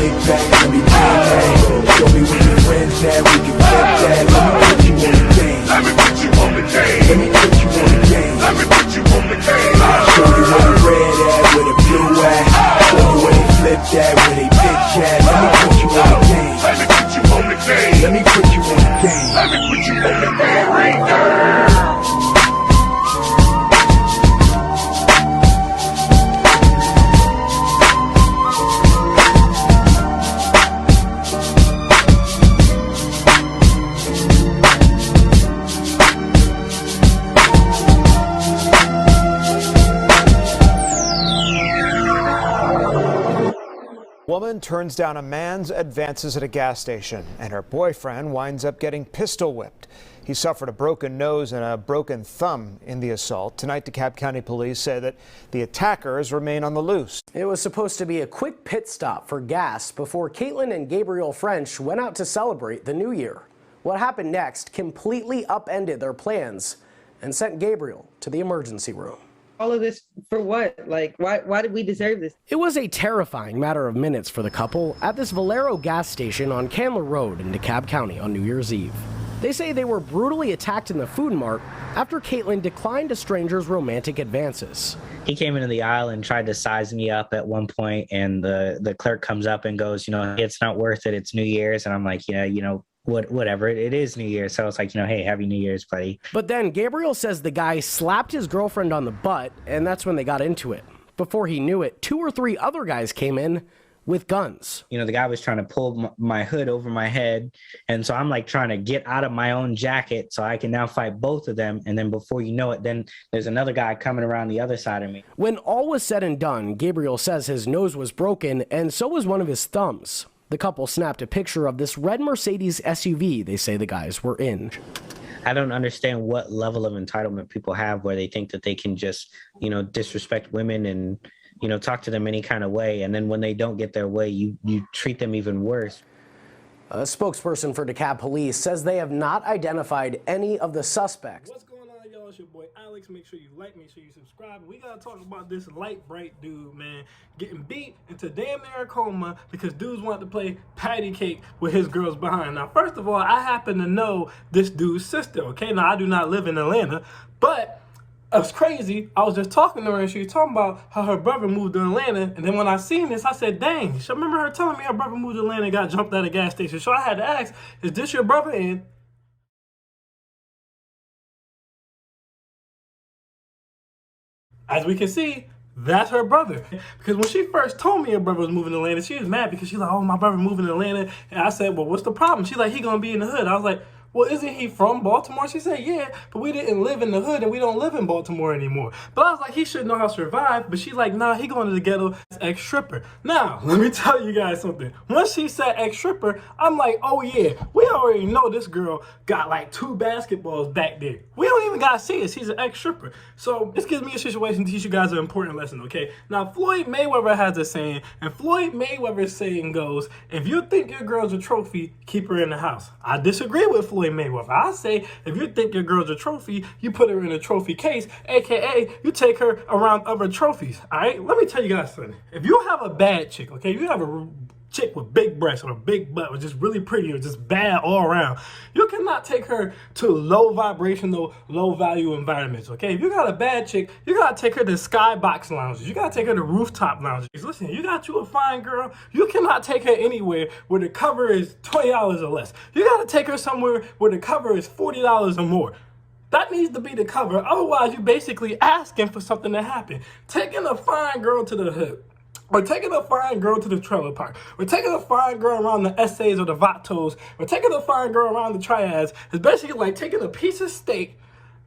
big bag, let me bang bang. Show me where your friends at, we can flip that. Let me put you on the game. Let me put you on the game. Let me put you on the game. Let me put you on the game. Show you where the red at, where the blue at. Show you where they flip that, where they bitch at. Let me put you on the game. Let me put you on the game. Let me put you on the game. Let me put you on the game right now. Woman turns down a man's advances at a gas station, and her boyfriend winds up getting pistol whipped. He suffered a broken nose and a broken thumb in the assault. Tonight, DeKalb County Police say that the attackers remain on the loose. It was supposed to be a quick pit stop for gas before Caitlin and Gabriel French went out to celebrate the new year. What happened next completely upended their plans and sent Gabriel to the emergency room. All of this for what? Like, why did we deserve this? It was a terrifying matter of minutes for the couple at this Valero gas station on Candler Road in DeKalb County on New Year's Eve. They say they were brutally attacked in the food mart after Caitlin declined a stranger's romantic advances. He came into the aisle and tried to size me up at one point, and the clerk comes up and goes, it's not worth it. It's New Year's. And I'm like, whatever, it is New Year's. So it's like, hey, happy New Year's, buddy. But then Gabriel says the guy slapped his girlfriend on the butt, and that's when they got into it. Before he knew it, 2 or 3 other guys came in with guns. The guy was trying to pull my hood over my head. And so I'm like trying to get out of my own jacket so I can now fight both of them. And then before you know it, then there's another guy coming around the other side of me. When all was said and done, Gabriel says his nose was broken and so was one of his thumbs. The couple snapped a picture of this red Mercedes SUV they say the guys were in. I don't understand what level of entitlement people have where they think that they can just, disrespect women and, talk to them any kind of way. And then when they don't get their way, you treat them even worse. A spokesperson for DeKalb Police says they have not identified any of the suspects. What's going on, y'all? It's your boy Alex. Make sure you like, make sure you subscribe. We gotta talk about this light bright dude, man, getting beat into damn near a coma because dudes want to play patty cake with his girls behind. Now, first of all, I happen to know this dude's sister, okay? Now, I do not live in Atlanta, but it was crazy. I was just talking to her and she was talking about how her brother moved to Atlanta. And then when I seen this, I said, dang, I remember her telling me her brother moved to Atlanta and got jumped at a gas station. So I had to ask, is this your brother? And as we can see, that's her brother. Because when she first told me her brother was moving to Atlanta, she was mad because she's like, oh, my brother moving to Atlanta. And I said, well, what's the problem? She's like, he gonna be in the hood. I was like, well, isn't he from Baltimore? She said, yeah, but we didn't live in the hood and we don't live in Baltimore anymore. But I was like, he should know how to survive. But she's like, nah, he going to the ghetto as ex-stripper. Now, let me tell you guys something. Once she said ex-stripper, I'm like, oh yeah, we already know this girl got like 2 basketballs back there. We don't even got to see it. She's an ex-stripper. So this gives me a situation to teach you guys an important lesson, okay? Now, Floyd Mayweather has a saying, and Floyd Mayweather's saying goes, if you think your girl's a trophy, keep her in the house. I disagree with Floyd Mayweather. I say, if you think your girl's a trophy, you put her in a trophy case, aka you take her around other trophies. All right, let me tell you guys something. If you have a bad chick, okay, you have a chick with big breasts or a big butt or just really pretty or just bad all around, you cannot take her to low vibrational, low value environments, okay? If you got a bad chick, you gotta take her to skybox lounges. You gotta take her to rooftop lounges. Listen, you got you a fine girl, you cannot take her anywhere where the cover is $20 or less. You gotta take her somewhere where the cover is $40 or more. That needs to be the cover. Otherwise, you're basically asking for something to happen. Taking a fine girl to the hood, or taking a fine girl to the trailer park, or taking a fine girl around the essays or the Vatos, or taking a fine girl around the triads is basically like taking a piece of steak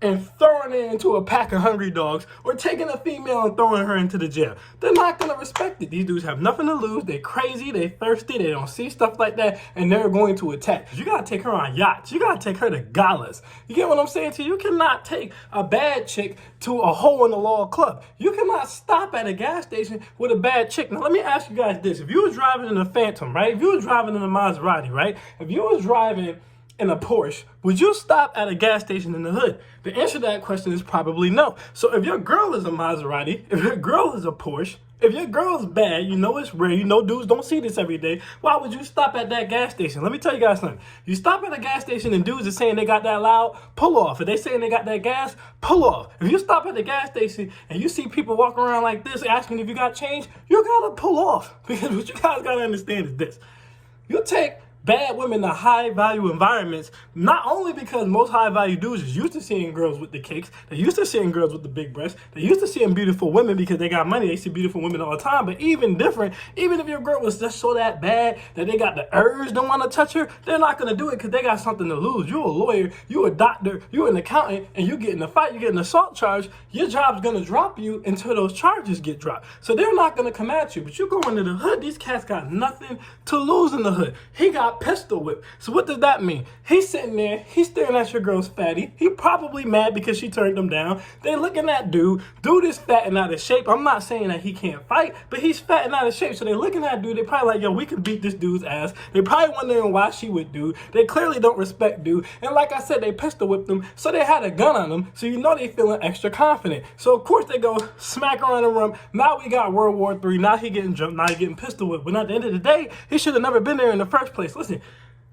and throwing it into a pack of hungry dogs, or taking a female and throwing her into the jail. They're not gonna respect it. These dudes have nothing to lose. They're crazy, they're thirsty, they don't see stuff like that, and they're going to attack. You gotta take her on yachts. You gotta take her to galas. You get what I'm saying to you? You cannot take a bad chick to a hole in the law club. You cannot stop at a gas station with a bad chick. Now let me ask you guys this. If you was driving in a Phantom, right? If you was driving in a Maserati, right? If you was driving in a Porsche, would you stop at a gas station in the hood? The answer to that question is probably no. So if your girl is a Maserati, if your girl is a Porsche, If your girl's bad, you know it's rare, you know dudes don't see this every day, why would you stop at that gas station? Let me tell you guys something. You stop at a gas station and dudes are saying they got that loud, pull off. If they saying they got that gas, pull off. If you stop at the gas station and you see people walking around like this asking if you got change, you gotta pull off. Because what you guys gotta understand is this. You take bad women to high value environments, not only because most high value dudes is used to seeing girls with the cakes, they're used to seeing girls with the big breasts, they're used to seeing beautiful women because they got money, they see beautiful women all the time, but even different, even if your girl was just so that bad that they got the urge to want to touch her, they're not going to do it because they got something to lose. You're a lawyer, you're a doctor, you're an accountant, and you get in a fight, you get an assault charge, your job's going to drop you until those charges get dropped. So they're not going to come at you, but you go into the hood, these cats got nothing to lose in the hood. He got pistol whipped. So what does that mean? He's sitting there, he's staring at your girl's fatty. He probably mad because she turned him down. They looking at dude. Dude is fat and out of shape. I'm not saying that he can't fight, but he's fat and out of shape. So they looking at dude. They probably like, yo, we can beat this dude's ass. They probably wondering why she with dude. They clearly don't respect dude. And like I said, they pistol whipped him. So they had a gun on him. So you know they feeling extra confident. So of course they go smack around the room. Now we got World War III. Now he getting jumped. Now he getting pistol whipped. But at the end of the day, he should have never been there in the first place. Listen.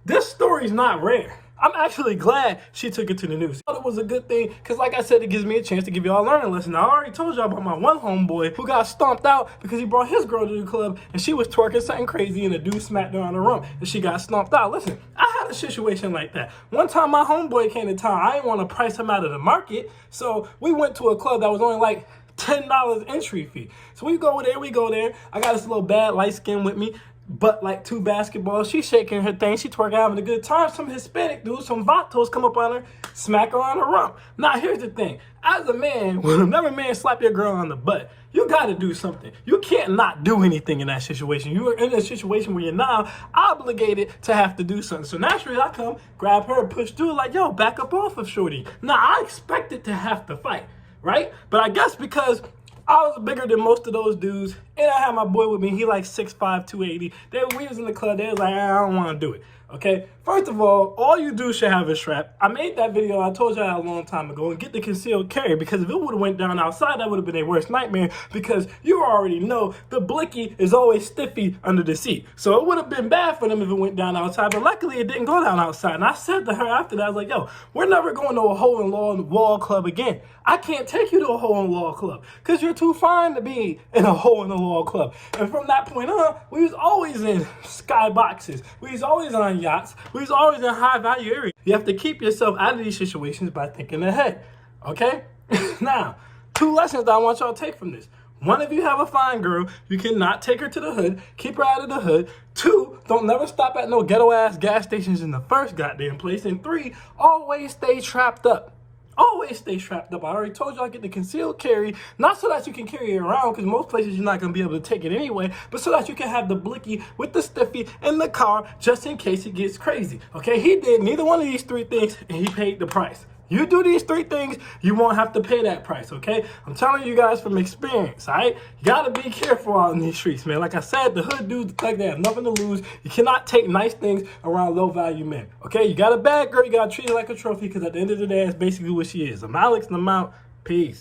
This story's not rare. I'm actually glad she took it to the news. I thought it was a good thing because, like I said, it gives me a chance to give y'all a learning lesson. I already told y'all about my one homeboy who got stomped out because he brought his girl to the club and she was twerking something crazy and a dude smacked her on the rump and she got stomped out. Listen, I had a situation like that. One time my homeboy came to town. I didn't want to price him out of the market, so we went to a club that was only like $10 entry fee. So we go there. I got this little bad light skin with me. But like 2 basketballs, she's shaking her thing, she twerking, having a good time. Some Hispanic dudes, some vatos come up on her, smack her on the rump. Now here's the thing, as a man, whenever a man slap your girl on the butt, you gotta do something. You can't not do anything in that situation. You are in a situation where you're now obligated to have to do something. So naturally I come, grab her, push through like, yo, back up off of shorty. Now I expected to have to fight, right? But I guess because I was bigger than most of those dudes, and I had my boy with me. He like 6'5", 280. We was in the club. They was like, I don't want to do it. Okay? First of all you do should have a strap. I made that video, I told y'all a long time ago, and get the concealed carry, because if it would have went down outside, that would have been their worst nightmare, because you already know the blicky is always stiffy under the seat. So it would have been bad for them if it went down outside, but luckily it didn't go down outside. And I said to her after that, I was like, yo, we're never going to a hole-in-the-wall club again. I can't take you to a hole-in-the-wall club, because you're too fine to be in a hole-in-the-wall club. And from that point on, we was always in skyboxes. We was always on yachts. We was always in high-value areas. You have to keep yourself out of these situations by thinking ahead, okay? Now, 2 lessons that I want y'all to take from this. 1, if you have a fine girl, you cannot take her to the hood. Keep her out of the hood. 2, don't never stop at no ghetto-ass gas stations in the first goddamn place. And 3, always stay trapped up. Always stay strapped up. I already told you I get the concealed carry, not so that you can carry it around, because most places you're not going to be able to take it anyway, but so that you can have the blicky with the stiffy in the car just in case it gets crazy. Okay, he did neither one of these 3 things, and he paid the price. You do these 3 things, you won't have to pay that price, okay? I'm telling you guys from experience, all right? You gotta be careful out in these streets, man. Like I said, the hood dudes, like they have nothing to lose. You cannot take nice things around low-value men, okay? You got a bad girl, you gotta treat her like a trophy, because at the end of the day, that's basically what she is. I'm Alex, and I'm out. Peace.